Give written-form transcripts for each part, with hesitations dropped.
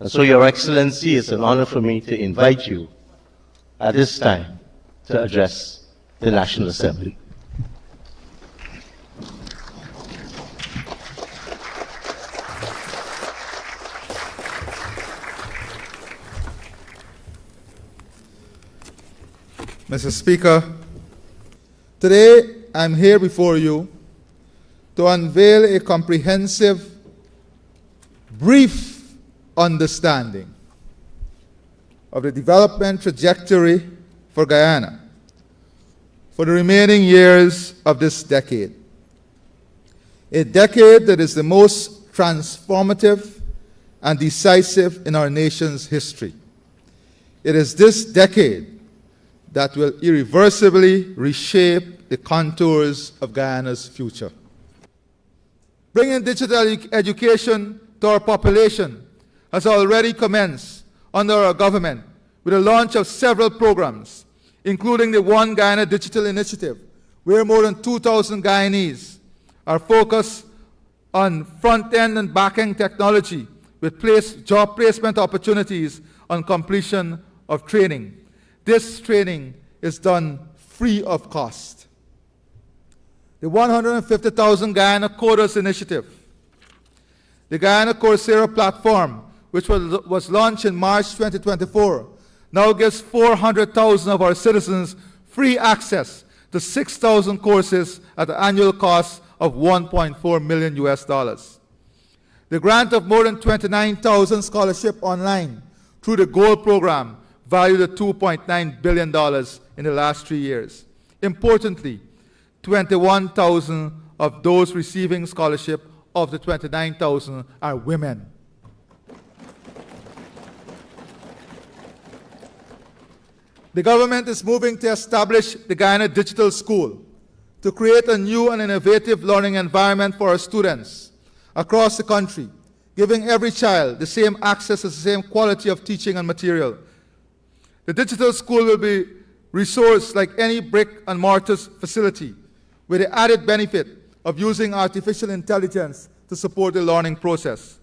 And so, Your Excellency, it's an honor for me to invite you at this time to address the National Assembly. Mr. Speaker, today I'm here before you to unveil a comprehensive, brief understanding of the development trajectory for Guyana for the remaining years of this decade. A decade that is the most transformative and decisive in our nation's history. It is this decade that will irreversibly reshape the contours of Guyana's future. Bringing digital education to our population has already commenced under our government with the launch of several programs, including the One Guyana Digital Initiative, where more than 2,000 Guyanese are focused on front-end and back-end technology with job placement opportunities on completion of training. This training is done free of cost. The 150,000 Guyana Coders Initiative, the Guyana Coursera platform, which was launched in March 2024, now gives 400,000 of our citizens free access to 6,000 courses at an annual cost of $1.4 million US. The grant of more than 29,000 scholarships online through the GOLD program, valued at $2.9 billion in the last 3 years. Importantly, 21,000 of those receiving scholarship of the 29,000 are women. The government is moving to establish the Guyana Digital School to create a new and innovative learning environment for our students across the country, giving every child the same access to the same quality of teaching and material. The digital school will be resourced like any brick and mortar facility, with the added benefit of using artificial intelligence to support the learning process.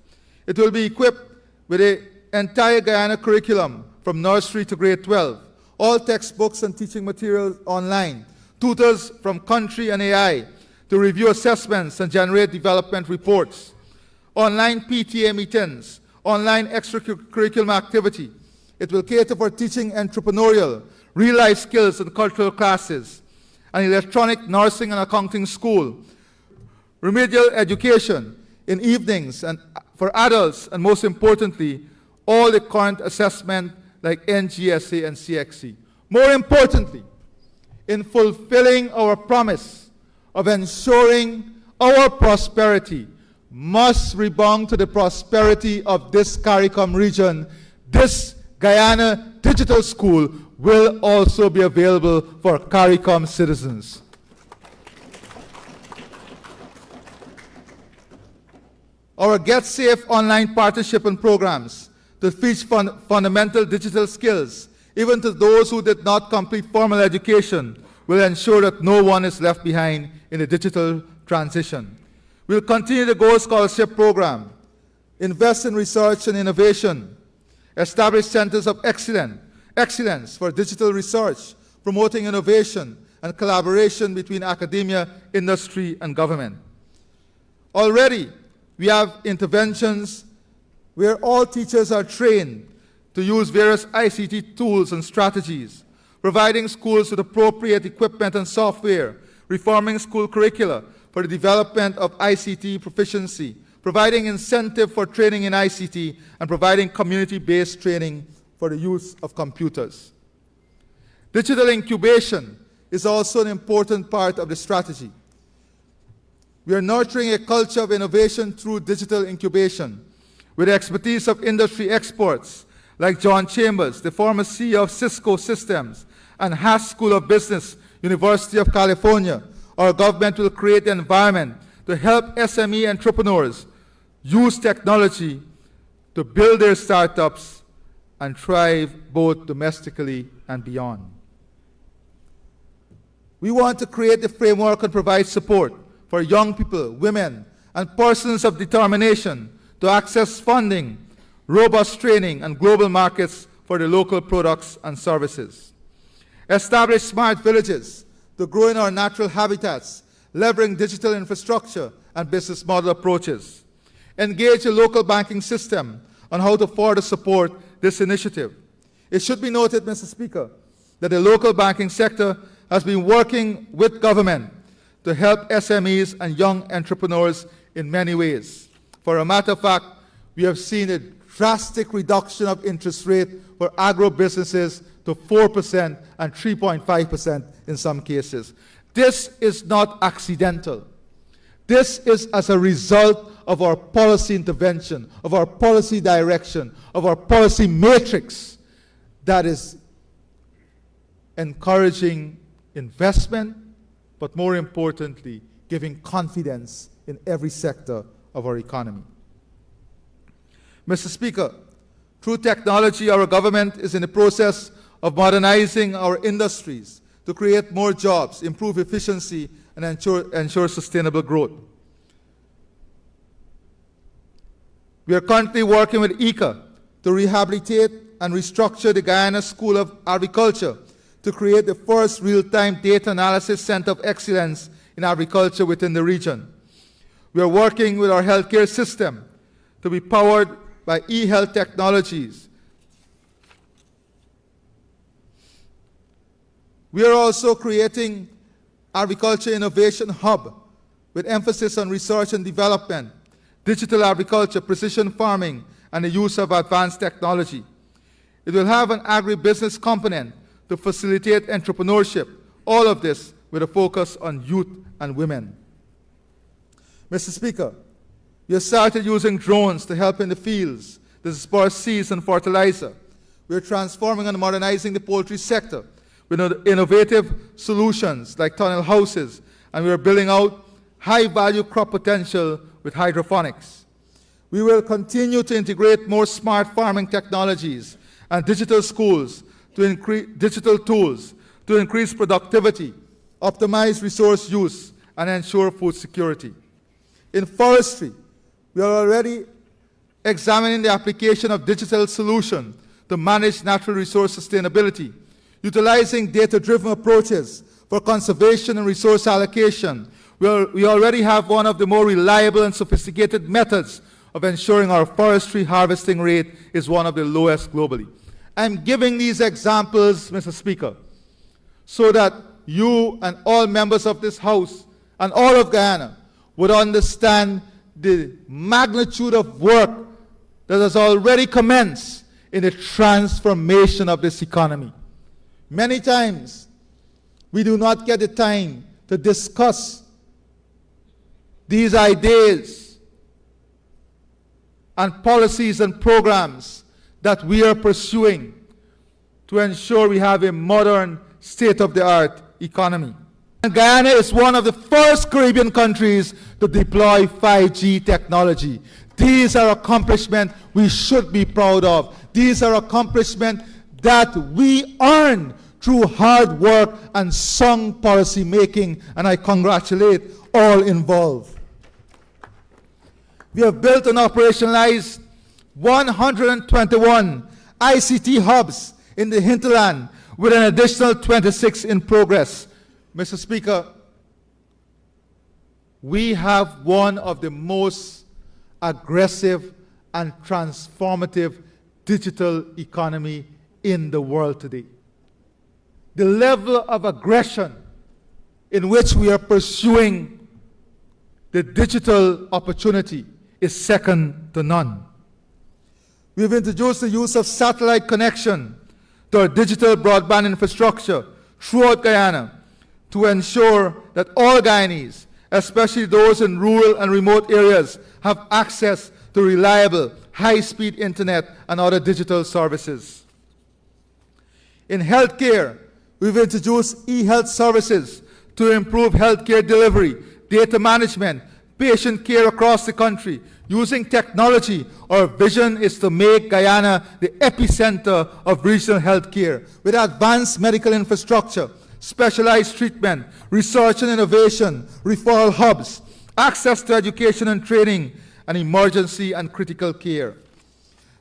It will be equipped with the entire Guyana curriculum from nursery to grade 12, all textbooks and teaching materials online, tutors from country and AI to review assessments and generate development reports, online PTA meetings, online extracurricular activity. It will cater for teaching entrepreneurial, real-life skills and cultural classes, an electronic nursing and accounting school, remedial education in evenings and for adults, and most importantly, all the current assessment like NGSA and CXC. More importantly, in fulfilling our promise of ensuring our prosperity must rebound to the prosperity of this CARICOM region, this Guyana Digital School will also be available for CARICOM citizens. Our Get Safe online partnership and programs to teach fundamental digital skills, even to those who did not complete formal education, will ensure that no one is left behind in the digital transition. We'll continue the Gold Scholarship Program, invest in research and innovation, establish centers of excellence for digital research, promoting innovation and collaboration between academia, industry, and government. Already, we have interventions where all teachers are trained to use various ICT tools and strategies, providing schools with appropriate equipment and software, reforming school curricula for the development of ICT proficiency, providing incentive for training in ICT, and providing community-based training for the use of computers. Digital incubation is also an important part of the strategy. We are nurturing a culture of innovation through digital incubation, with the expertise of industry experts like John Chambers, the former CEO of Cisco Systems, and Haas School of Business, University of California. Our government will create an environment to help SME entrepreneurs use technology to build their startups and thrive both domestically and beyond. We want to create the framework and provide support for young people, women, and persons of determination to access funding robust training, and global markets for the local products and services. Establish smart villages to grow in our natural habitats, leveraging digital infrastructure and business model approaches. Engage the local banking system on how to further support this initiative. It should be noted, Mr. Speaker, that the local banking sector has been working with government to help SMEs and young entrepreneurs in many ways. For a matter of fact, we have seen a drastic reduction of interest rate for agro-businesses to 4% and 3.5% in some cases. This is not accidental. This is as a result of our policy intervention, of our policy direction, of our policy matrix that is encouraging investment, but more importantly, giving confidence in every sector of our economy. Mr. Speaker, through technology, our government is in the process of modernizing our industries to create more jobs, improve efficiency, and ensure sustainable growth. We are currently working with ICA to rehabilitate and restructure the Guyana School of Agriculture to create the first real-time data analysis center of excellence in agriculture within the region. We are working with our healthcare system to be powered by e-health technologies. We are also creating agriculture innovation hub with emphasis on research and development, digital agriculture, precision farming, and the use of advanced technology. It will have an agribusiness component to facilitate entrepreneurship, all of this with a focus on youth and women. Mr. Speaker, we have started using drones to help in the fields, to disperse seeds and fertilizer. We are transforming and modernizing the poultry sector with innovative solutions like tunnel houses, and we are building out high-value crop potential with hydroponics. We will continue to integrate more smart farming technologies and digital tools to increase productivity, optimize resource use, and ensure food security. In forestry, we are already examining the application of digital solutions to manage natural resource sustainability, utilizing data-driven approaches for conservation and resource allocation. We already have one of the more reliable and sophisticated methods of ensuring our forestry harvesting rate is one of the lowest globally. I'm giving these examples, Mr. Speaker, so that you and all members of this House and all of Guyana would understand the magnitude of work that has already commenced in the transformation of this economy. Many times, we do not get the time to discuss these ideas and policies and programs that we are pursuing to ensure we have a modern, state-of-the-art economy. And Guyana is one of the first Caribbean countries to deploy 5G technology. These are accomplishments we should be proud of. These are accomplishments that we earn through hard work and sound policy making, and I congratulate all involved. We have built and operationalized 121 ICT hubs in the hinterland with an additional 26 in progress. Mr. Speaker, we have one of the most aggressive and transformative digital economy in the world today. The level of aggression in which we are pursuing the digital opportunity is second to none. We've introduced the use of satellite connection to our digital broadband infrastructure throughout Guyana to ensure that all Guyanese, especially those in rural and remote areas, have access to reliable, high-speed internet and other digital services. In healthcare, we've introduced e-health services to improve healthcare delivery, data management, patient care across the country. Using technology, our vision is to make Guyana the epicenter of regional healthcare with advanced medical infrastructure, specialized treatment, research and innovation, referral hubs, access to education and training, and emergency and critical care.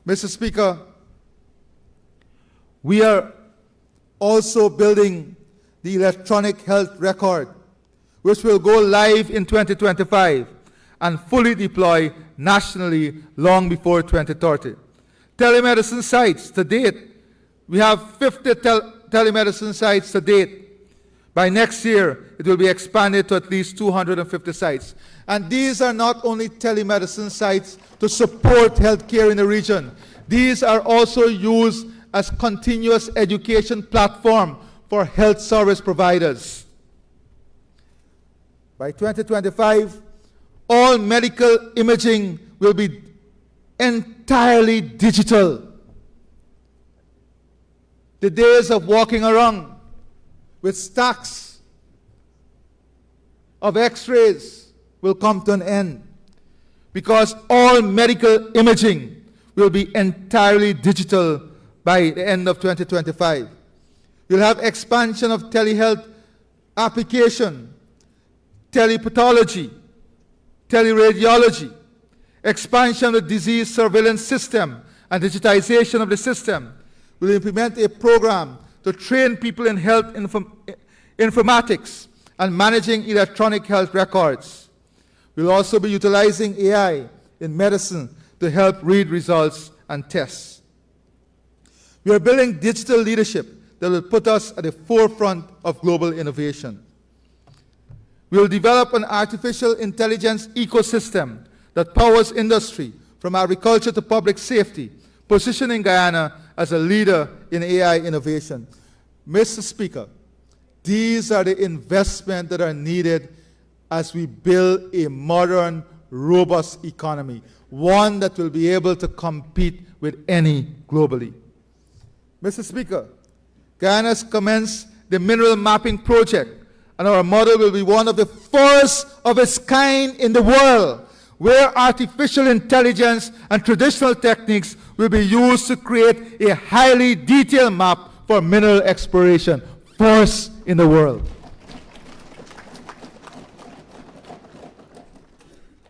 Mr. Speaker, we are also building the electronic health record, which will go live in 2025 and fully deploy nationally long before 2030. Telemedicine sites to date, we have 50 telemedicine sites to date. By next year, it will be expanded to at least 250 sites. And these are not only telemedicine sites to support healthcare in the region. These are also used as continuous education platform for health service providers. By 2025, all medical imaging will be entirely digital. The days of walking around with stacks of x-rays will come to an end, because all medical imaging will be entirely digital by the end of 2025. You'll have expansion of telehealth application, telepathology, teleradiology, expansion of the disease surveillance system and digitization of the system. We'll implement a program to train people in health informatics and managing electronic health records. We'll also be utilizing AI in medicine to help read results and tests. We are building digital leadership that will put us at the forefront of global innovation. We will develop an artificial intelligence ecosystem that powers industry from agriculture to public safety, positioning Guyana as a leader in AI innovation. Mr. Speaker, these are the investments that are needed as we build a modern, robust economy, one that will be able to compete with any globally. Mr. Speaker, Guyana has commenced the mineral mapping project, and our model will be one of the first of its kind in the world, where artificial intelligence and traditional techniques will be used to create a highly detailed map for mineral exploration, first in the world.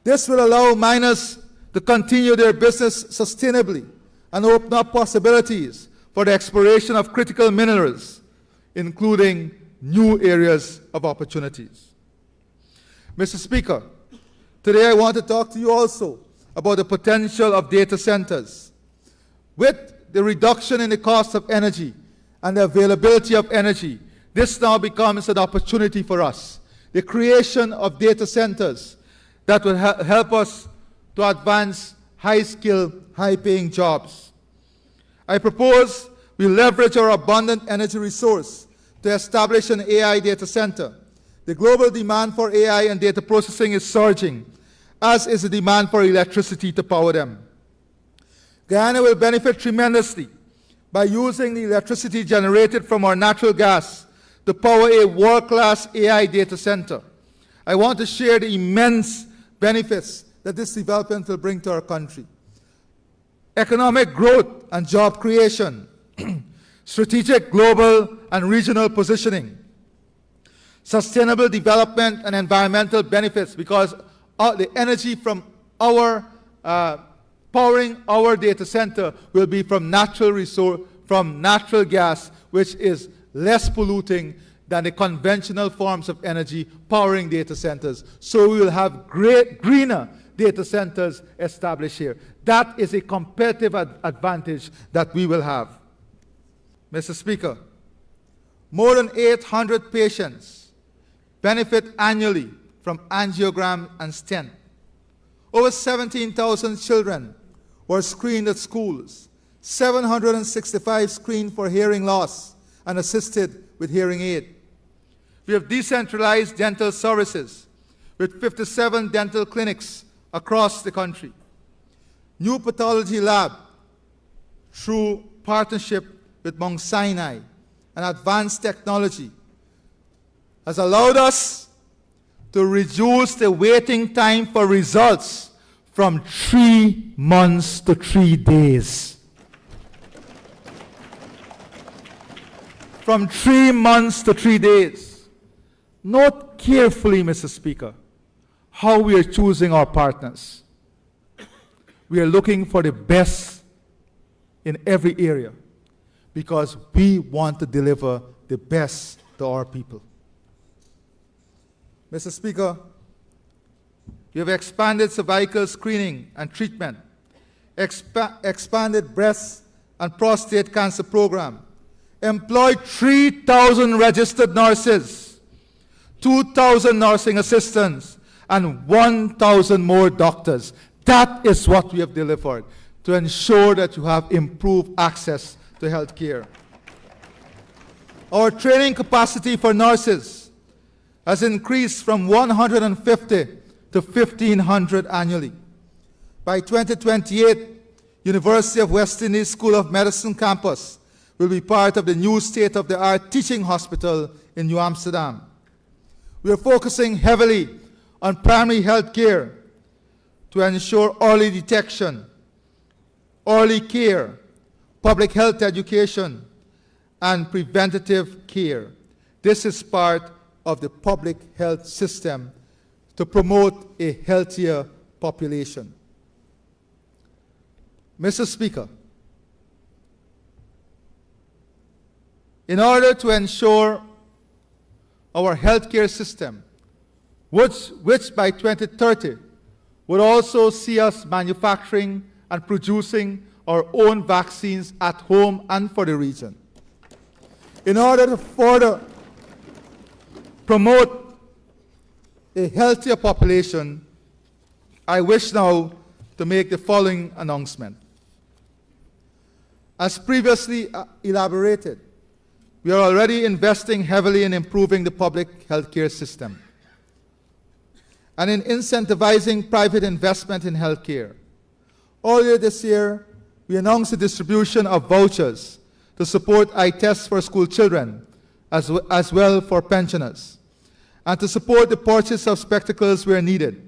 This will allow miners to continue their business sustainably and open up possibilities for the exploration of critical minerals, including new areas of opportunities. Mr. Speaker, today I want to talk to you also about the potential of data centers. With the reduction in the cost of energy and the availability of energy, this now becomes an opportunity for us. The creation of data centers that will help us to advance high-skilled, high-paying jobs. I propose we leverage our abundant energy resource to establish an AI data center. The global demand for AI and data processing is surging, as is the demand for electricity to power them. Guyana will benefit tremendously by using the electricity generated from our natural gas to power a world-class AI data center. I want to share the immense benefits that this development will bring to our country. Economic growth and job creation, strategic global and regional positioning, sustainable development and environmental benefits, because the energy from our powering our data center will be from natural gas, which is less polluting than the conventional forms of energy powering data centers. So we will have greener data centers established here. That is a competitive advantage that we will have. Mr. Speaker, more than 800 patients benefit annually from angiogram and stent. Over 17,000 children were screened at schools. 765 screened for hearing loss and assisted with hearing aid. We have decentralized dental services with 57 dental clinics across the country. New pathology lab through partnership with Mount Sinai and advanced technology has allowed us to reduce the waiting time for results from 3 months to 3 days. From 3 months to 3 days. Note carefully, Mr. Speaker, how we are choosing our partners. We are looking for the best in every area, because we want to deliver the best to our people. Mr. Speaker, we have expanded cervical screening and treatment, expanded breast and prostate cancer program, employed 3,000 registered nurses, 2,000 nursing assistants, and 1,000 more doctors. That is what we have delivered to ensure that you have improved access to health care. Our training capacity for nurses has increased from 150 to 1,500 annually. By 2028, University of West Indies School of Medicine campus will be part of the new state-of-the-art teaching hospital in New Amsterdam. We are focusing heavily on primary health care to ensure early detection, early care, public health education, and preventative care. This is part of the public health system to promote a healthier population. Mr. Speaker, in order to ensure our healthcare system, which by 2030 would also see us manufacturing and producing our own vaccines at home and for the region. In order to further promote a healthier population, I wish now to make the following announcement. As previously elaborated, we are already investing heavily in improving the public healthcare system and in incentivizing private investment in healthcare. Earlier this year, we announced the distribution of vouchers to support eye tests for school children, as well for pensioners, and to support the purchase of spectacles where needed.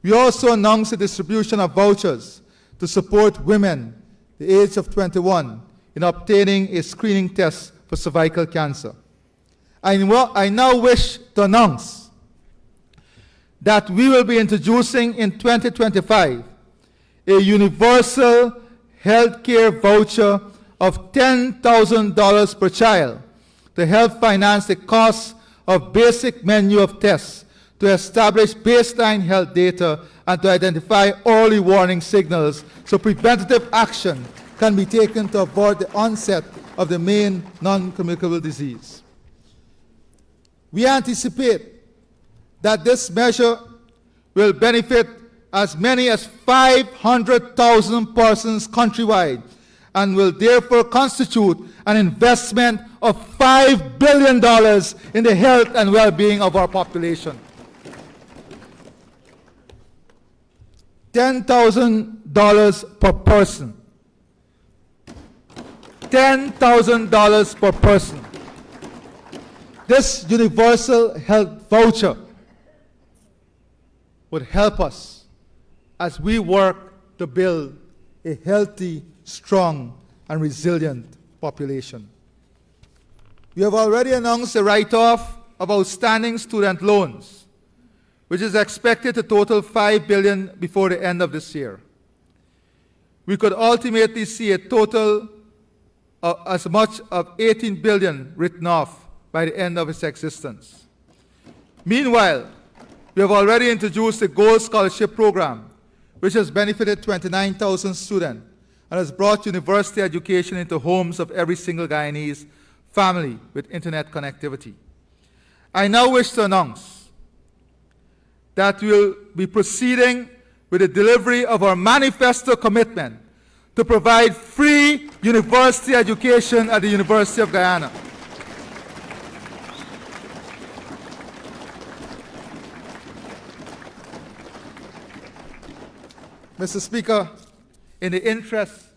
We also announced the distribution of vouchers to support women the age of 21 in obtaining a screening test for cervical cancer. I now wish to announce that we will be introducing in 2025 a universal healthcare voucher of $10,000 per child to help finance the cost of basic menu of tests, to establish baseline health data, and to identify early warning signals so preventative action can be taken to avoid the onset of the main non-communicable disease. We anticipate that this measure will benefit as many as 500,000 persons countrywide and will therefore constitute an investment of $5 billion in the health and well-being of our population. $10,000 per person. $10,000 per person. This universal health voucher would help us as we work to build a healthy, strong, and resilient population. We have already announced the write-off of outstanding student loans, which is expected to total $5 billion before the end of this year. We could ultimately see a total of as much of $18 billion written off by the end of its existence. Meanwhile, we have already introduced the Gold Scholarship Program, which has benefited 29,000 students and has brought university education into homes of every single Guyanese family with internet connectivity. I now wish to announce that we will be proceeding with the delivery of our manifesto commitment to provide free university education at the University of Guyana. Mr. Speaker, in the interest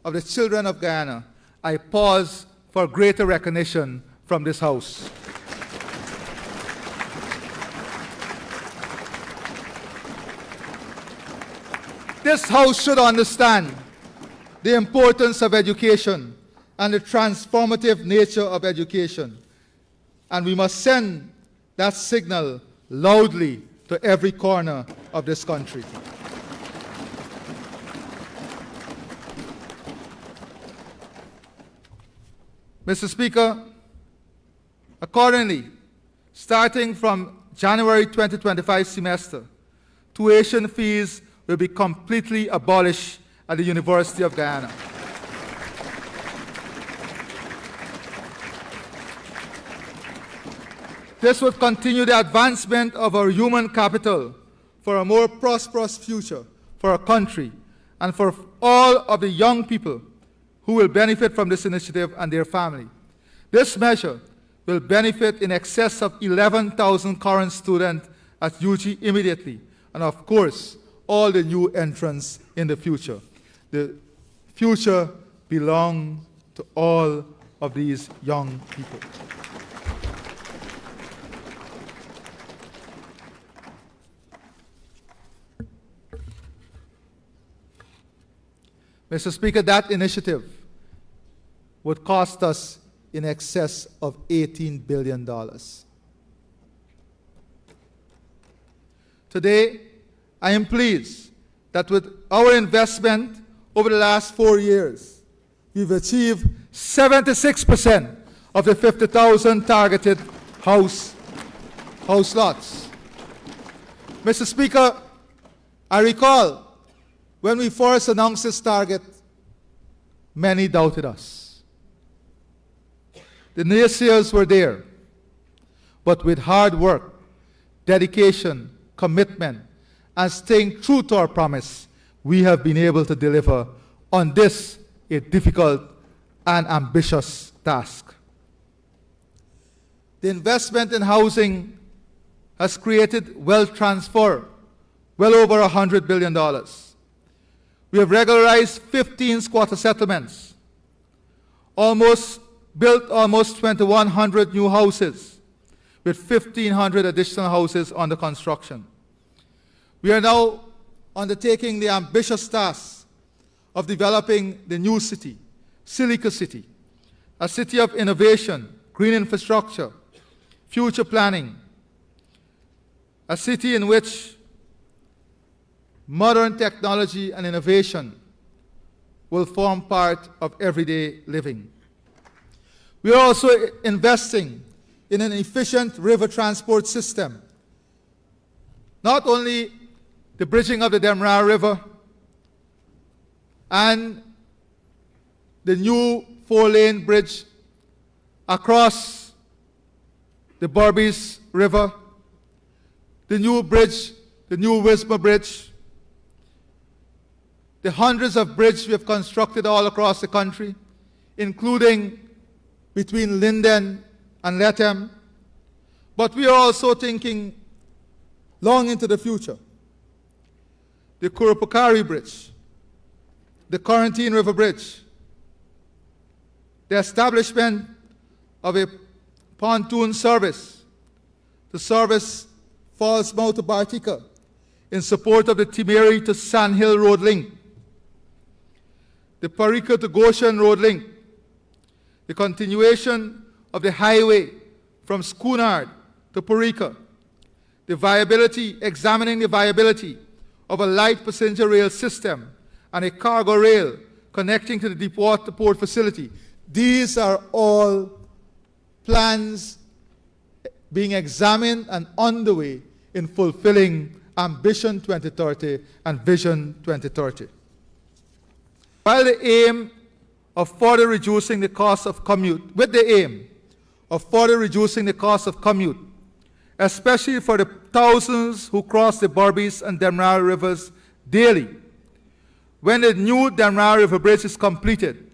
of the children of Guyana, I pause for greater recognition from this House. This House should understand the importance of education and the transformative nature of education. And we must send that signal loudly to every corner of this country. Mr. Speaker, accordingly, starting from January 2025 semester, tuition fees will be completely abolished at the University of Guyana. This would continue the advancement of our human capital for a more prosperous future for our country and for all of the young people who will benefit from this initiative and their family. This measure will benefit in excess of 11,000 current students at UG immediately, and of course, all the new entrants in the future. The future belongs to all of these young people. Mr. Speaker, that initiative would cost us in excess of $18 billion. Today, I am pleased that with our investment over the last 4 years, we've achieved 76% of the 50,000 targeted house lots. Mr. Speaker, I recall when we first announced this target, many doubted us. The naysayers were there, but with hard work, dedication, commitment, and staying true to our promise, we have been able to deliver on this a difficult and ambitious task. The investment in housing has created wealth transfer, well over $100 billion. We have regularized 15 squatter settlements, built almost 2,100 new houses, with 1,500 additional houses under construction. We are now undertaking the ambitious task of developing the new city, Silica City, a city of innovation, green infrastructure, future planning, a city in which modern technology and innovation will form part of everyday living. We are also investing in an efficient river transport system. Not only the bridging of the Demerara River and the new 4-lane bridge across the Berbice River, the new bridge, the new Wisma Bridge, the hundreds of bridges we have constructed all across the country, including between Linden and Lethem. But we are also thinking long into the future. The Kurupukari Bridge, the Quarantine River Bridge, the establishment of a pontoon service to service Falls Mouth to Bartica in support of the Timeri to Sandhill Road Link, the Parika to Goshen Road Link, the continuation of the highway from Schoonard to Parika, examining the viability of a light passenger rail system and a cargo rail connecting to the Deepwater Port facility. These are all plans being examined and underway in fulfilling Ambition 2030 and Vision 2030. While the aim of further reducing the cost of commute, especially for the thousands who cross the Berbice and Demerara rivers daily, when the new Demerara River Bridge is completed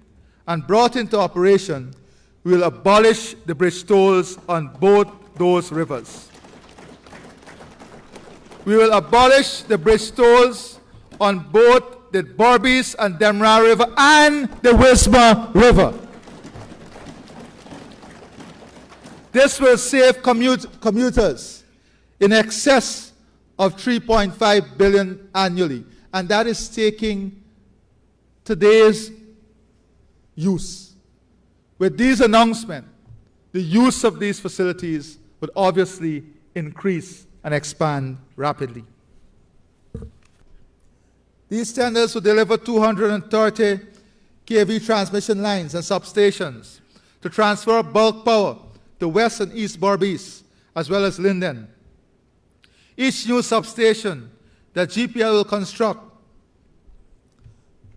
and brought into operation, we will abolish the bridge tolls on both those rivers. We will abolish the bridge tolls on both the Berbice and Demerara River and the Wisma River. This will save commuters in excess of $3.5 billion annually, and that is taking today's use. With these announcements, the use of these facilities would obviously increase and expand rapidly. These tenders will deliver 230 kV transmission lines and substations to transfer bulk power to West and East Berbice, as well as Linden. Each new substation that GPL will construct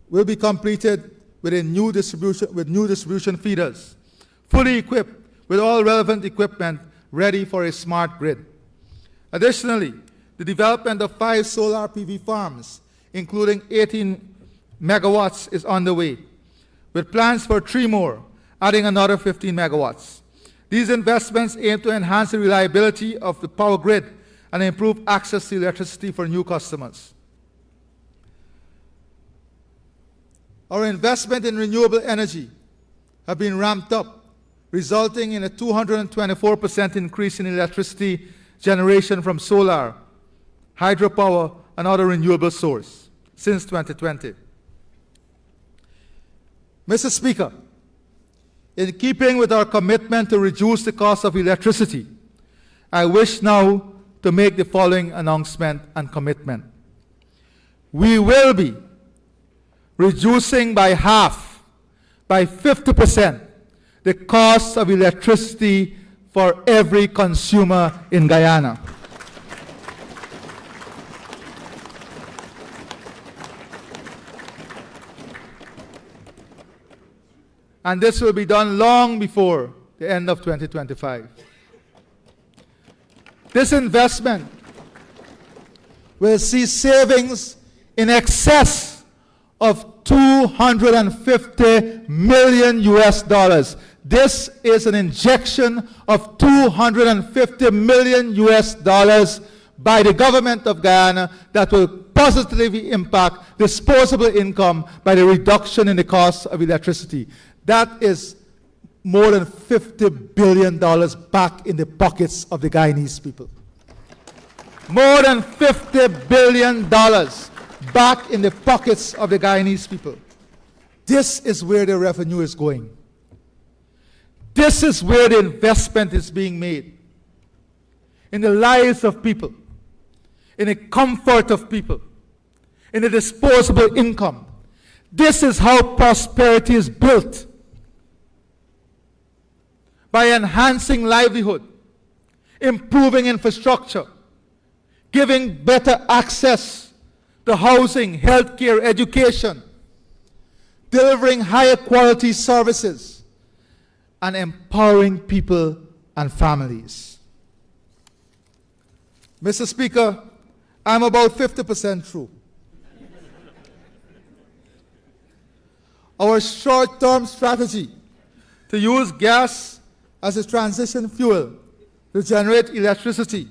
will be completed with new distribution feeders, fully equipped with all relevant equipment ready for a smart grid. Additionally, the development of 5 solar PV farms, including 18 megawatts, is underway, with plans for 3 more, adding another 15 megawatts. These investments aim to enhance the reliability of the power grid and improve access to electricity for new customers. Our investment in renewable energy have been ramped up, resulting in a 224% increase in electricity generation from solar, hydropower, and other renewable sources since 2020. Mr. Speaker, in keeping with our commitment to reduce the cost of electricity, I wish now to make the following announcement and commitment. We will be reducing by half, by 50%, the cost of electricity for every consumer in Guyana. And this will be done long before the end of 2025. This investment will see savings in excess of $250 million US. This is an injection of $250 million US by the government of Guyana that will positively impact disposable income by the reduction in the cost of electricity. That is more than $50 billion back in the pockets of the Guyanese people. More than $50 billion back in the pockets of the Guyanese people. This is where the revenue is going. This is where the investment is being made. In the lives of people, in the comfort of people, in the disposable income. This is how prosperity is built. By enhancing livelihood, improving infrastructure, giving better access to housing, healthcare, education, delivering higher quality services, and empowering people and families. Mr. Speaker, I'm about 50% through. Our short-term strategy to use gas as a transition fuel to generate electricity,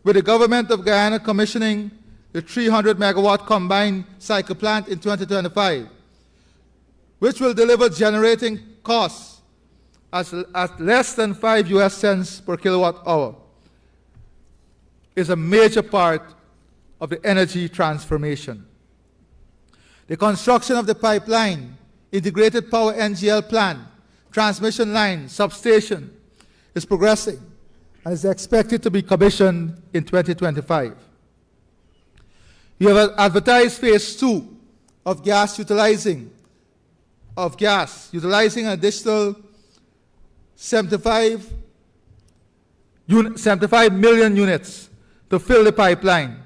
with the government of Guyana commissioning the 300 megawatt combined cycle plant in 2025, which will deliver generating costs at less than 5 US cents per kilowatt hour, is a major part of the energy transformation. The construction of the pipeline, integrated power NGL plant, transmission line, substation is progressing and is expected to be commissioned in 2025. We have advertised phase 2 of utilizing an additional 75 million units to fill the pipeline.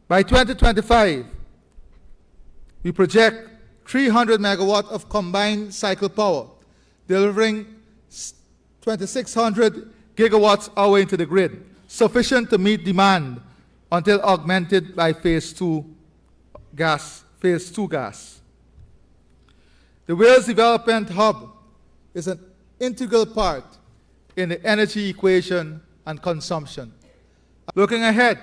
By 2025, we project 300 megawatt of combined cycle power, delivering 2,600 gigawatts hour into the grid, sufficient to meet demand until augmented by phase 2 gas. The Wales Development Hub is an integral part in the energy equation and consumption. Looking ahead,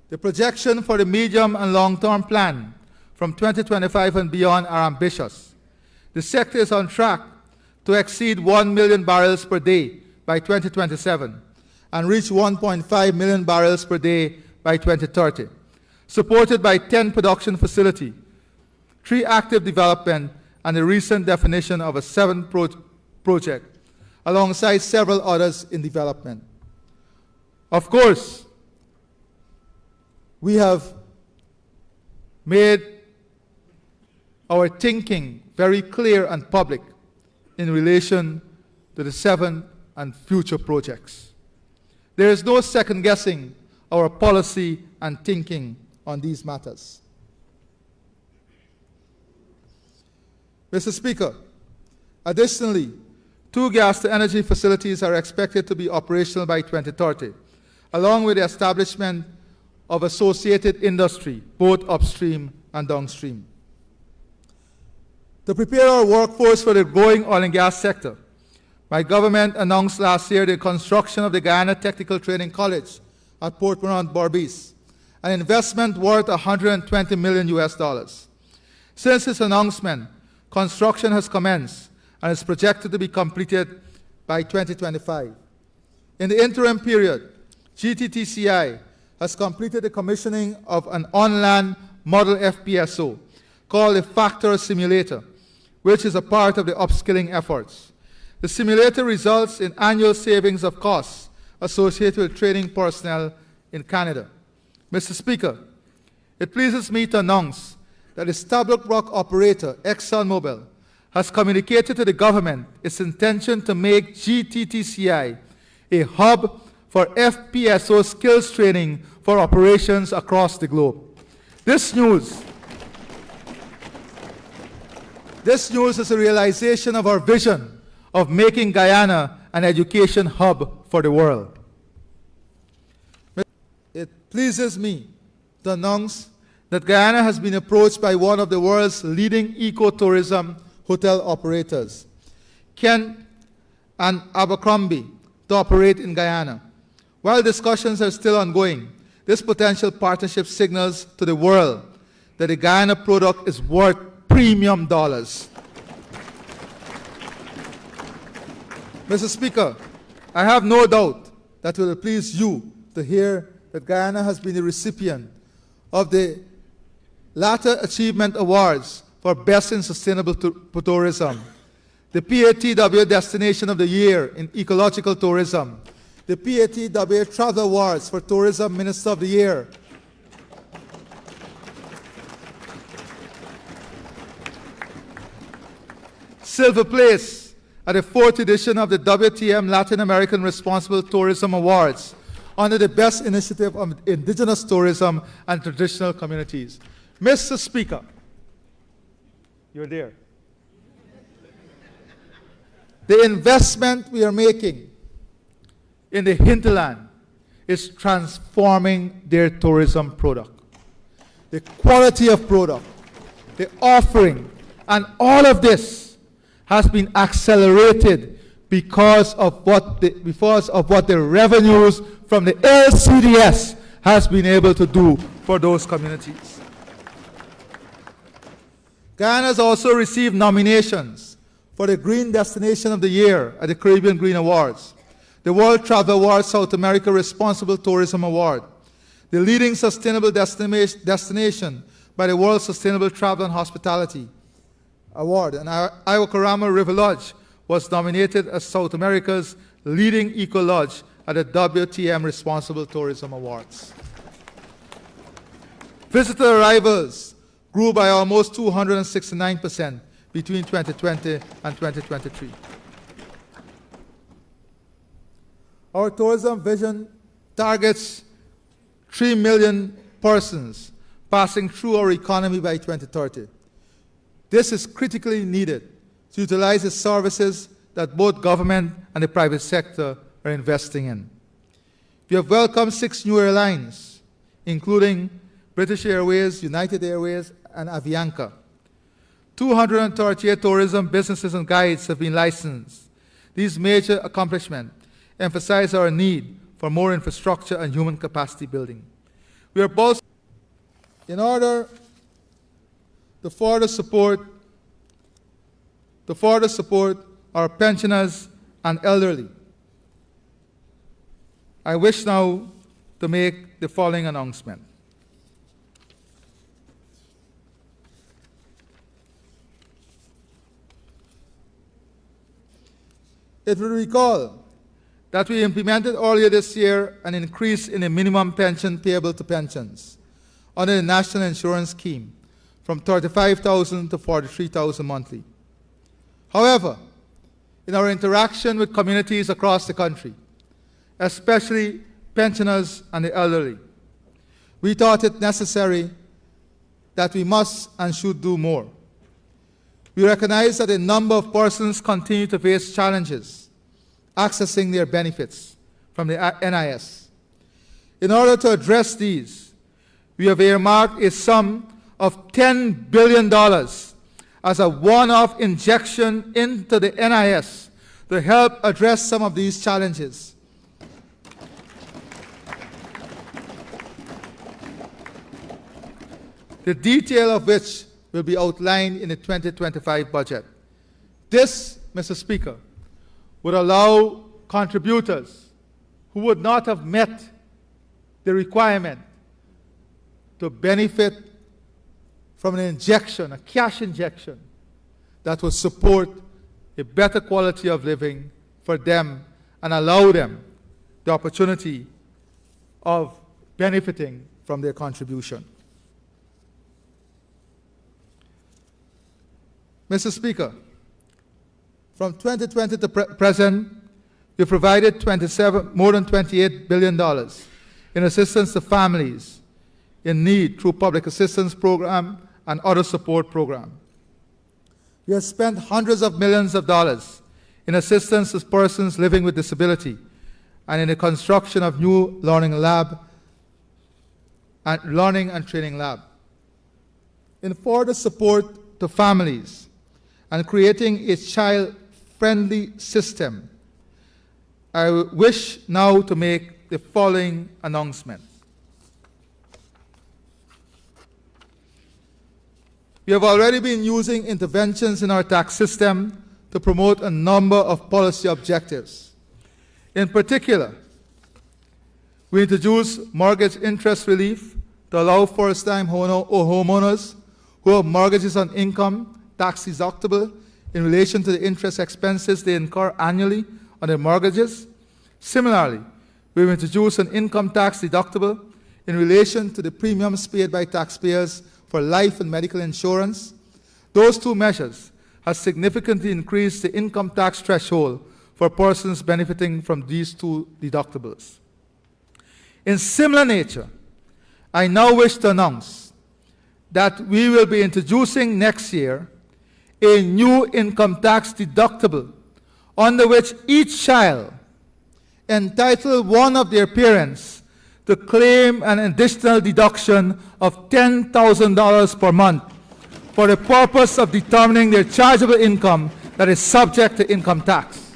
the projection for the medium and long-term plan from 2025 and beyond are ambitious. The sector is on track to exceed 1 million barrels per day by 2027 and reach 1.5 million barrels per day by 2030, supported by 10 production facilities, 3 active development, and the recent definition of a 7th project, alongside several others in development. Of course, we have made our thinking very clear and public in relation to the 7 and future projects. There is no second-guessing our policy and thinking on these matters. Mr. Speaker, additionally, 2 gas-to-energy facilities are expected to be operational by 2030, along with the establishment of associated industry, both upstream and downstream. To prepare our workforce for the growing oil and gas sector, my government announced last year the construction of the Guyana Technical Training College at Port Morant, Berbice, an investment worth $120 million US. Since its announcement, construction has commenced and is projected to be completed by 2025. In the interim period, GTTCI has completed the commissioning of an on-land model FPSO called the Factor Simulator, which is a part of the upskilling efforts. The simulator results in annual savings of costs associated with training personnel in Canada. Mr. Speaker, it pleases me to announce that the Stabroek Rock operator, ExxonMobil, has communicated to the government its intention to make GTTCI a hub for FPSO skills training for operations across the globe. This news is a realization of our vision of making Guyana an education hub for the world. It pleases me to announce that Guyana has been approached by one of the world's leading ecotourism hotel operators, Kent and Abercrombie, to operate in Guyana. While discussions are still ongoing, this potential partnership signals to the world that the Guyana product is worth premium dollars. Mr. Speaker, I have no doubt that it will please you to hear that Guyana has been the recipient of the latter achievement awards for Best in Sustainable Tourism, the PATW Destination of the Year in Ecological Tourism, the PATW Travel Awards for Tourism Minister of the Year, Silver Place at the 4th edition of the WTM Latin American Responsible Tourism Awards under the Best Initiative of Indigenous Tourism and Traditional Communities. Mr. Speaker, you're there. The investment we are making in the hinterland is transforming their tourism product. The quality of product, the offering, and all of this has been accelerated because of what the revenues from the LCDS has been able to do for those communities. Guyana has also received nominations for the Green Destination of the Year at the Caribbean Green Awards, the World Travel Award South America Responsible Tourism Award, the Leading Sustainable Destination by the World Sustainable Travel and Hospitality Award, and Iwakarama River Lodge was nominated as South America's Leading Eco Lodge at the WTM Responsible Tourism Awards. Visitor arrivals grew by almost 269% between 2020 and 2023. Our tourism vision targets 3 million persons passing through our economy by 2030. This is critically needed to utilize the services that both government and the private sector are investing in. We have welcomed 6 new airlines, including British Airways, United Airways, and Avianca. 238 tourism businesses and guides have been licensed. These major accomplishments emphasize our need for more infrastructure and human capacity building. We are both in order to further support our pensioners and elderly. I wish now to make the following announcement. It will recall that we implemented earlier this year an increase in the minimum pension payable to pensions under the National Insurance Scheme from 35,000 to 43,000 monthly. However, in our interaction with communities across the country, especially pensioners and the elderly, we thought it necessary that we must and should do more. We recognize that a number of persons continue to face challenges accessing their benefits from the NIS. In order to address these, we have earmarked a sum of $10 billion as a one-off injection into the NIS to help address some of these challenges. The detail of which will be outlined in the 2025 budget. This, Mr. Speaker, would allow contributors who would not have met the requirement to benefit from an injection, a cash injection, that would support a better quality of living for them and allow them the opportunity of benefiting from their contribution. Mr. Speaker, from 2020 to present, we provided more than $28 billion in assistance to families in need through public assistance program and other support program. We have spent hundreds of millions of dollars in assistance to persons living with disability and in the construction of new learning and training lab. In further support to families and creating a child-friendly system, I wish now to make the following announcement. We have already been using interventions in our tax system to promote a number of policy objectives. In particular, we introduced mortgage interest relief to allow first-time homeowners who have mortgages on income tax deductible in relation to the interest expenses they incur annually on their mortgages. Similarly, we've introduced an income tax deductible in relation to the premiums paid by taxpayers for life and medical insurance. Those two measures have significantly increased the income tax threshold for persons benefiting from these two deductibles. In similar nature, I now wish to announce that we will be introducing next year a new income tax deductible under which each child entitled one of their parents to claim an additional deduction of $10,000 per month for the purpose of determining their chargeable income that is subject to income tax.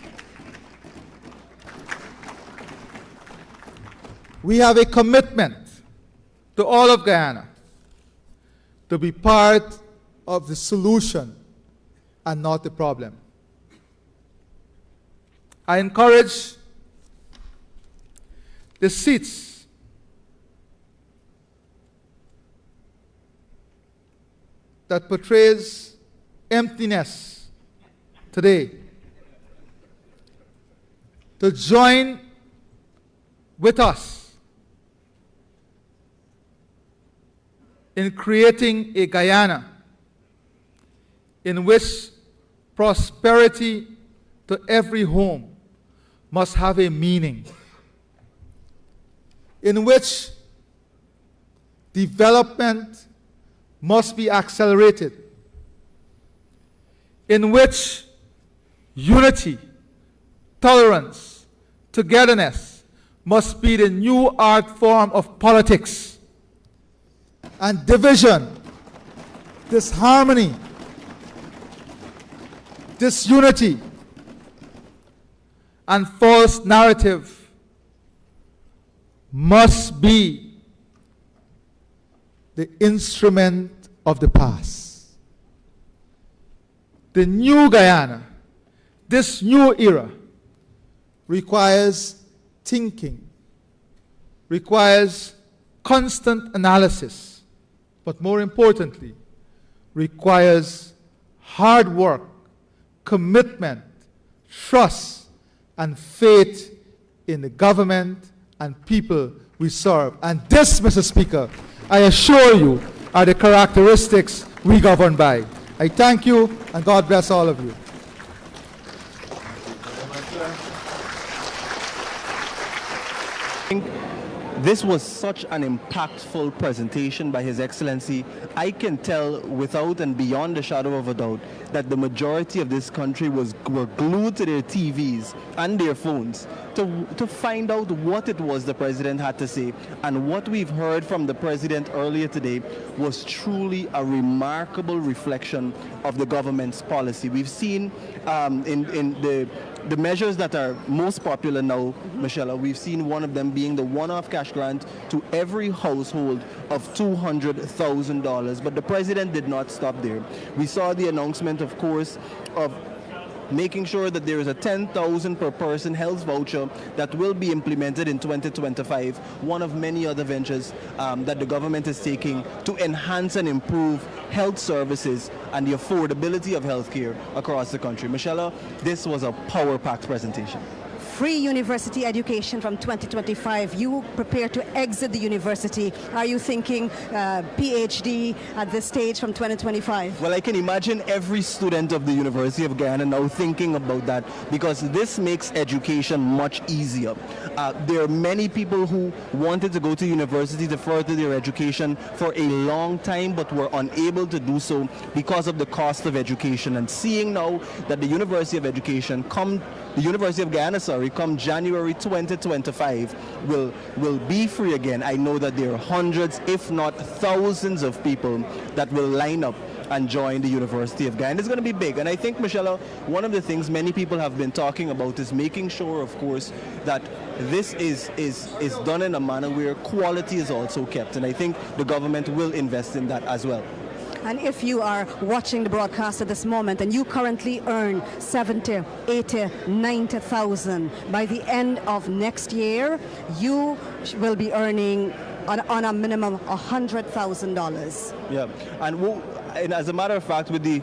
We have a commitment to all of Guyana to be part of the solution and not the problem. I encourage the seats that portrays emptiness today to join with us in creating a Guyana in which prosperity to every home must have a meaning, in which development must be accelerated, in which unity, tolerance, togetherness must be the new art form of politics, and division, disharmony, disunity, and false narrative must be the instrument of the past. The new Guyana, this new era, requires thinking, requires constant analysis, but more importantly, requires hard work, commitment, trust, and faith in the government and people we serve. And this, Mr. Speaker, I assure you, are the characteristics we govern by. I thank you, and God bless all of you. This was such an impactful presentation by His Excellency. I can tell without and beyond a shadow of a doubt that the majority of this country were glued to their TVs and their phones to find out what it was the president had to say. And what we've heard from the president earlier today was truly a remarkable reflection of the government's policy. We've seen in the measures that are most popular now, Michelle, we've seen one of them being the one-off cash grant to every household of $200,000. But the president did not stop there. We saw the announcement, of course, of making sure that there is a $10,000 per person health voucher that will be implemented in 2025, one of many other ventures that the government is taking to enhance and improve health services and the affordability of healthcare across the country. Michelle, this was a power-packed presentation. Free university education from 2025. You prepare to exit the university. Are you thinking PhD at this stage from 2025? Well, I can imagine every student of the University of Guyana now thinking about that, because this makes education much easier. There are many people who wanted to go to university to further their education for a long time but were unable to do so because of the cost of education. And seeing now that the University of Guyana, come January 2025 will be free again, I know that there are hundreds, if not thousands of people that will line up and join the University of Guyana. It's going to be big. And I think, Michelle, one of the things many people have been talking about is making sure, of course, that this is done in a manner where quality is also kept. And I think the government will invest in that as well. And if you are watching the broadcast at this moment and you currently earn 70, 80, 90,000, by the end of next year, you will be earning on a minimum $100,000. Yeah, and as a matter of fact, with the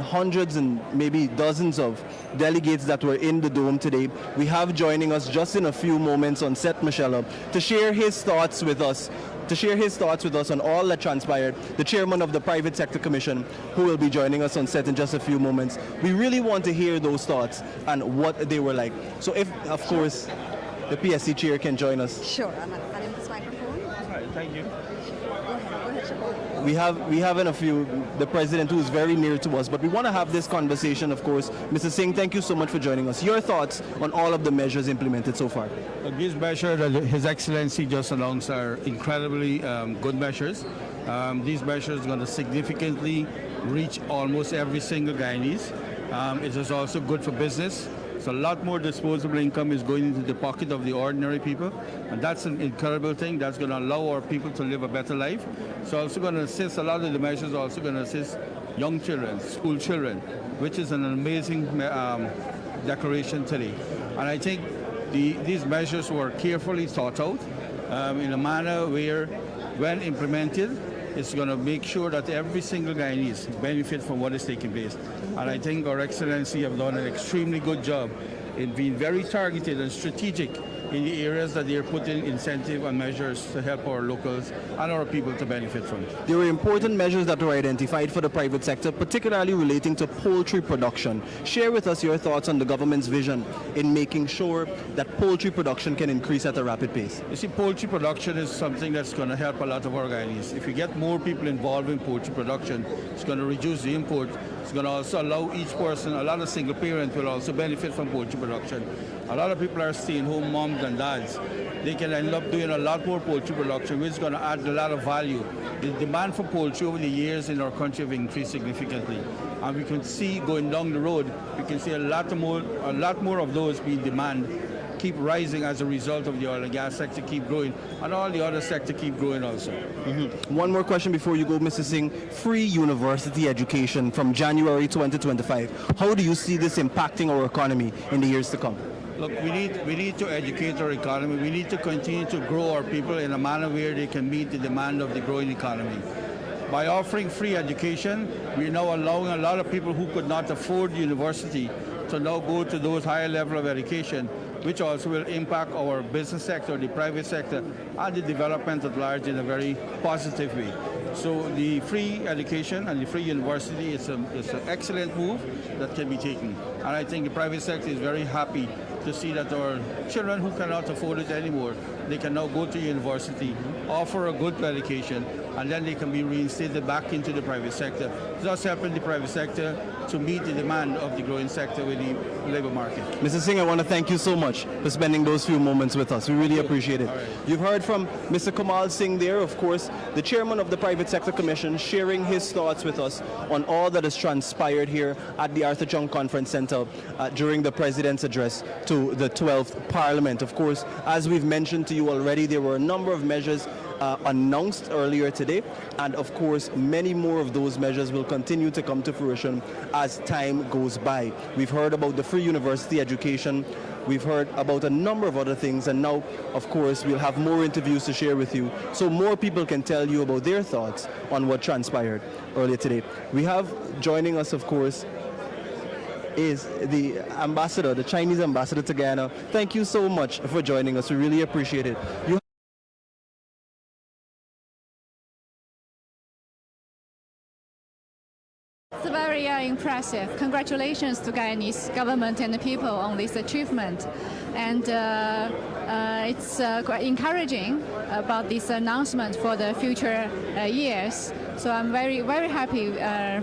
hundreds and maybe dozens of delegates that were in the dome today, we have joining us just in a few moments on set, Michelle, to share his thoughts with us. On all that transpired, the chairman of the Private Sector Commission, who will be joining us on set in just a few moments. We really want to hear those thoughts and what they were like. So if, of course, the PSC chair can join us. Sure, and in this microphone. All right, thank you. Go ahead, Siobhan. We have in a few the president, who is very near to us, but we want to have this conversation, of course. Mr. Singh, thank you so much for joining us. Your thoughts on all of the measures implemented so far? These measures that His Excellency just announced are incredibly good measures. These measures are going to significantly reach almost every single Guyanese. It is also good for business. So a lot more disposable income is going into the pocket of the ordinary people, and that's an incredible thing. That's going to allow our people to live a better life. So also going to assist, a lot of the measures are also going to assist young children, school children, which is an amazing declaration today. And I think these measures were carefully thought out in a manner where, when implemented, it's going to make sure that every single Guyanese benefit from what is taking place. And I think Our Excellency have done an extremely good job in being very targeted and strategic in the areas that they're putting incentive and measures to help our locals and our people to benefit from it. There were important measures that were identified for the private sector, particularly relating to poultry production. Share with us your thoughts on the government's vision in making sure that poultry production can increase at a rapid pace. You see, poultry production is something that's going to help a lot of our Guyanese. If we get more people involved in poultry production, it's going to reduce the import. It's going to also allow each person, a lot of single parents will also benefit from poultry production. A lot of people are staying-home moms and dads. They can end up doing a lot more poultry production, which is going to add a lot of value. The demand for poultry over the years in our country have increased significantly. And we can see going down the road, we can see a lot more of those being demand keep rising as a result of the oil and gas sector keep growing, and all the other sector keep growing also. One more question before you go, Mr. Singh. Free university education from January 2025. How do you see this impacting our economy in the years to come? Look, we need to educate our economy. We need to continue to grow our people in a manner where they can meet the demand of the growing economy. By offering free education, we're now allowing a lot of people who could not afford university to now go to those higher level of education, which also will impact our business sector, the private sector, and the development at large in a very positive way. So the free education and the free university is an excellent move that can be taken. And I think the private sector is very happy to see that our children who cannot afford it anymore, they can now go to university, offer a good education, and then they can be reinstated back into the private sector, thus helping the private sector to meet the demand of the growing sector with the labor market. Mr. Singh, I want to thank you so much for spending those few moments with us. We really appreciate it. All right. You've heard from Mr. Kamal Singh there, of course, the chairman of the Private Sector Commission, sharing his thoughts with us on all that has transpired here at the Arthur Chung Conference Center during the President's address to the 12th Parliament. Of course, as we've mentioned to you already, there were a number of measures announced earlier today, and of course many more of those measures will continue to come to fruition as time goes by. We've heard about the free university education, we've heard about a number of other things, and now of course we'll have more interviews to share with you so more people can tell you about their thoughts on what transpired earlier today. We have joining us, of course, is the ambassador, the Chinese ambassador to Guyana. Thank you so much for joining us. We really appreciate it. It's very impressive. Congratulations to Guyanese government and the people on this achievement. And it's quite encouraging about this announcement for the future years. So I'm very, very happy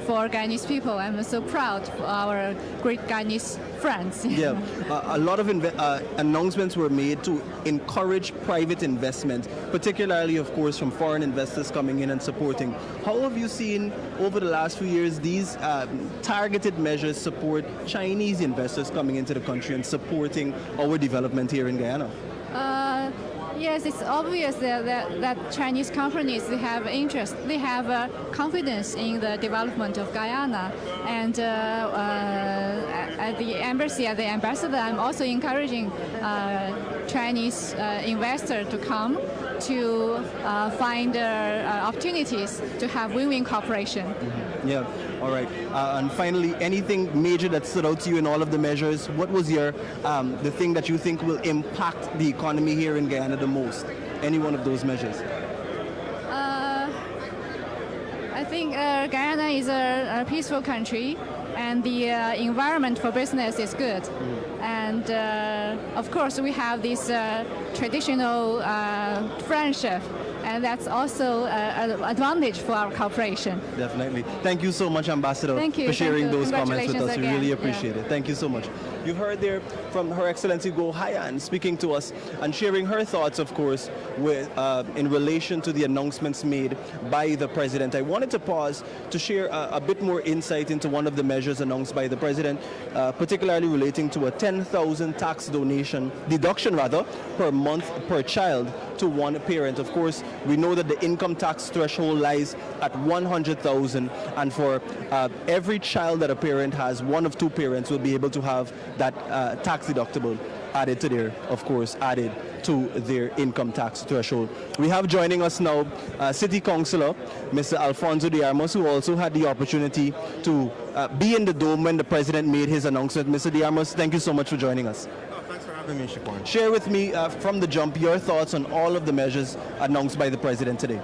for Guyanese people. I'm so proud for our great Guyanese friends. Yeah, a lot of announcements were made to encourage private investment, particularly, of course, from foreign investors coming in and supporting. How have you seen over the last few years these targeted measures support Chinese investors coming into the country and supporting our development here in Guyana? Yes, it's obvious that Chinese companies, they have interest, they have confidence in the development of Guyana. And at the embassy, at the ambassador, I'm also encouraging Chinese investors to come to find opportunities to have win-win cooperation. Mm-hmm. Yeah, all right. And finally, anything major that stood out to you in all of the measures? What was your the thing that you think will impact the economy here in Guyana the most? Any one of those measures? I think Guyana is a peaceful country, and the environment for business is good. And of course, we have this traditional friendship, and that's also an advantage for our cooperation. Definitely. Thank you so much, Ambassador, Thank you, for sharing thank you. those comments with us. We Again. really appreciate it. Thank you so much. You heard there from Her Excellency Go Haiyan speaking to us and sharing her thoughts, of course, with, in relation to the announcements made by the President. I wanted to pause to share a bit more insight into one of the measures announced by the President, particularly relating to a 10,000 tax deduction per month per child to one parent. Of course, we know that the income tax threshold lies at 100,000, and for every child that a parent has, one of two parents will be able to have that tax deductible added to their income tax threshold. We have joining us now City Councillor Mr. Alfonso de Armas, who also had the opportunity to be in the dome when the President made his announcement. Mr. de Armas, thank you so much for joining us. Thanks for having me, Shikwan. Share with me from the jump your thoughts on all of the measures announced by the President today.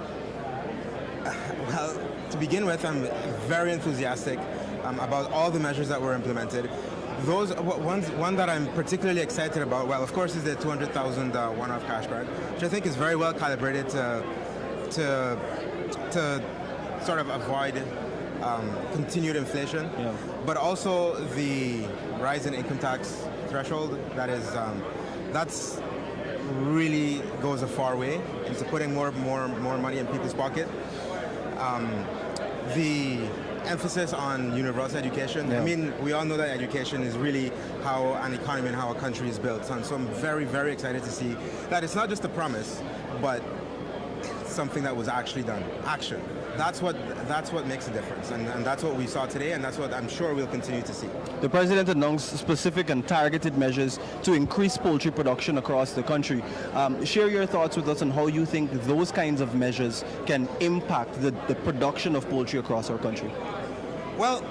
Well, to begin with, I'm very enthusiastic about all the measures that were implemented. One that I'm particularly excited about, well, of course, is the 200,000 one-off cash grant, which I think is very well calibrated to sort of avoid continued inflation, Yeah. but also the rise in income tax threshold. That's really goes a far way into putting more money in people's pocket. The emphasis on universal education. Yeah. I mean, we all know that education is really how an economy and how a country is built. And so I'm very, very excited to see that it's not just a promise, but something that was actually done. Action. That's what makes a difference. And that's what we saw today, and that's what I'm sure we'll continue to see. The President announced specific and targeted measures to increase poultry production across the country. Share your thoughts with us on how you think those kinds of measures can impact the production of poultry across our country. Well,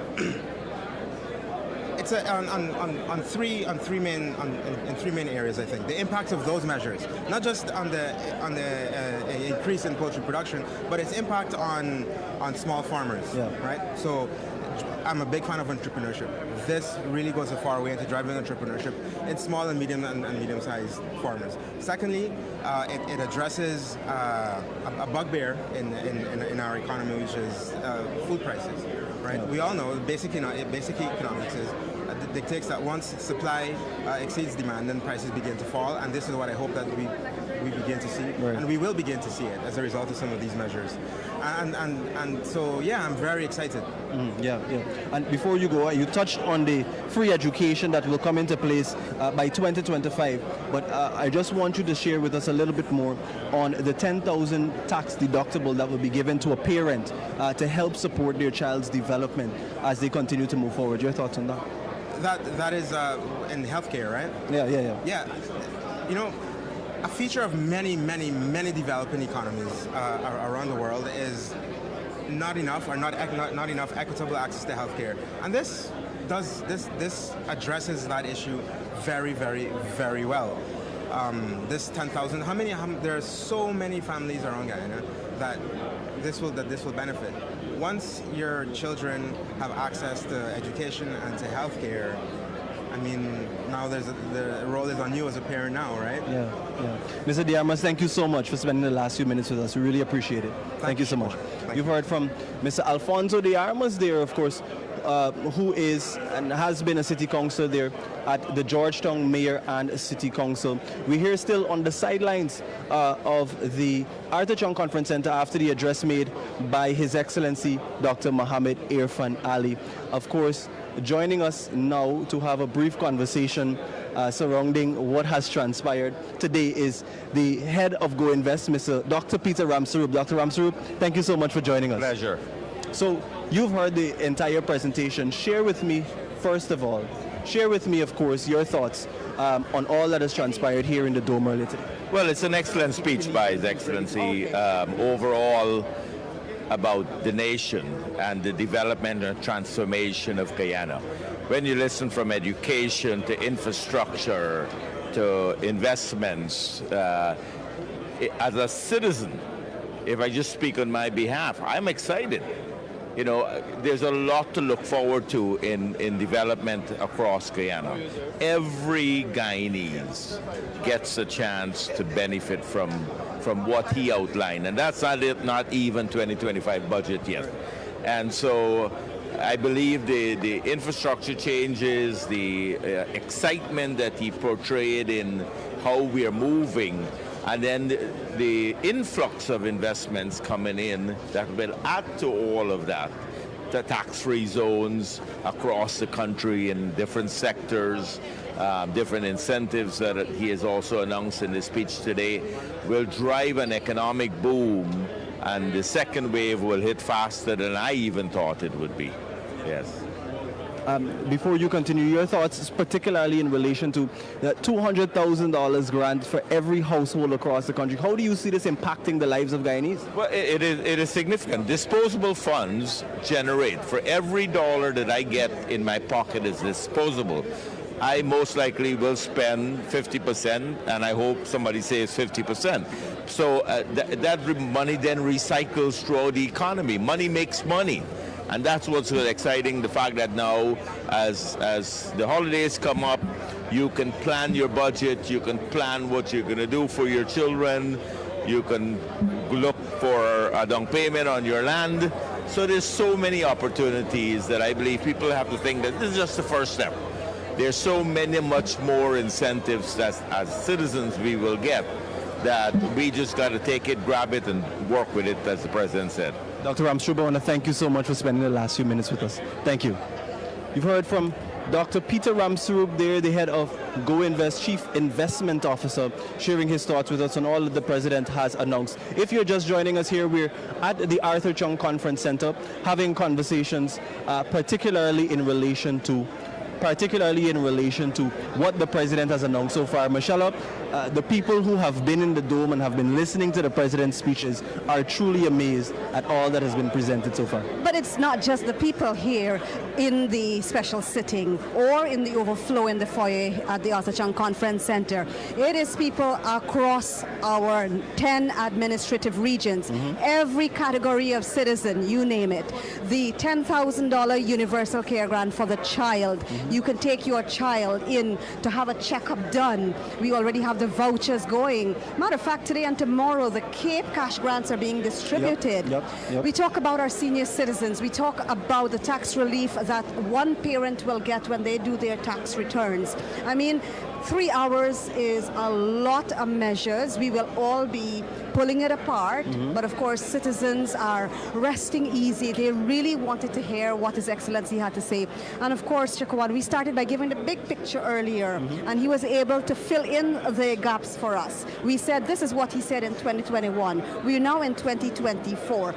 it's on three main areas. I think the impact of those measures, not just on the increase in poultry production, but its impact on small farmers. Yeah. Right. So I'm a big fan of entrepreneurship. This really goes a far way into driving entrepreneurship in small and medium-sized farmers. Secondly, it addresses a bugbear in our economy, which is food prices. Right? We all know basic economics dictates that once supply exceeds demand, then prices begin to fall, and this is what I hope that we begin to see, Right. and we will begin to see it as a result of some of these measures. And so yeah, I'm very excited. Yeah. And before you go, you touched on the free education that will come into place by 2025. But I just want you to share with us a little bit more on the 10,000 tax deductible that will be given to a parent to help support their child's development as they continue to move forward. Your thoughts on that? That is in healthcare, right? Yeah. Yeah, you know, a feature of many developing economies around the world is not enough equitable access to healthcare, and this addresses that issue very well. This 10,000. There are so many families around Guyana that this will benefit. Once your children have access to education and to healthcare, I mean, now the role is on you as a parent now, right? Yeah. Mr. Diarmas, thank you so much for spending the last few minutes with us. We really appreciate it. Thank you so much. You've heard from Mr. Alfonso Diarmas there, of course, who is and has been a city councilor there at the Georgetown Mayor and City Council. We're here still on the sidelines of the Arthur Chung Conference Center after the address made by His Excellency Dr. Mohammed Irfaan Ali. Of course, joining us now to have a brief conversation surrounding what has transpired today is the head of Go Invest, Mr. Dr. Peter Ramsaroop. Dr. Ramsaroop, thank you so much for joining us. Pleasure. So you've heard the entire presentation. Share with me, first of all, of course, your thoughts on all that has transpired here in the Dome earlier today. Well, it's an excellent speech by His Excellency. Overall, about the nation and the development and transformation of Guyana. When you listen from education to infrastructure to investments, as a citizen, if I just speak on my behalf, I'm excited. You know, there's a lot to look forward to in development across Guyana. Every Guyanese gets a chance to benefit from what he outlined, and that's not even 2025 budget yet. And so I believe the infrastructure changes, the excitement that he portrayed in how we are moving, and then the influx of investments coming in that will add to all of that. The tax-free zones across the country in different sectors, different incentives that he has also announced in his speech today will drive an economic boom, and the second wave will hit faster than I even thought it would be. Yes. Before you continue, your thoughts, particularly in relation to the $200,000 grant for every household across the country. How do you see this impacting the lives of Guyanese? Well, it is significant. Disposable funds generate. For every dollar that I get in my pocket is disposable, I most likely will spend 50%, and I hope somebody says 50%. So that money then recycles throughout the economy. Money makes money. And that's what's so exciting, the fact that now, as the holidays come up, you can plan your budget, you can plan what you're going to do for your children, you can look for a down payment on your land. So there's so many opportunities that I believe people have to think that this is just the first step. There's so many much more incentives that as citizens we will get, that we just got to take it, grab it, and work with it, as the President said. Dr. Ramsaroop, I want to thank you so much for spending the last few minutes with us. Thank you. You've heard from Dr. Peter Ramsaroop there, the head of Go Invest, Chief Investment Officer, sharing his thoughts with us on all that the President has announced. If you're just joining us here, we're at the Arthur Chung Conference Center having conversations, particularly in relation to what the President has announced so far. Michelle, the people who have been in the Dome and have been listening to the President's speeches are truly amazed at all that has been presented so far. But it's not just the people here in the special sitting or in the overflow in the foyer at the Arthur Chung Conference Center. It is people across our 10 administrative regions, every category of citizen, you name it. The $10,000 universal care grant for the child. You can take your child in to have a checkup done. We already have the vouchers going. Matter of fact, today and tomorrow, the Cape Cash grants are being distributed. Yep. We talk about our senior citizens. We talk about the tax relief that one parent will get when they do their tax returns. I mean, 3 hours is a lot of measures. We will all be pulling it apart, but of course citizens are resting easy. They really wanted to hear what His Excellency had to say. And of course, Chakawan, we started by giving the big picture earlier, and he was able to fill in the gaps for us. We said this is what he said in 2021. We are now in 2024.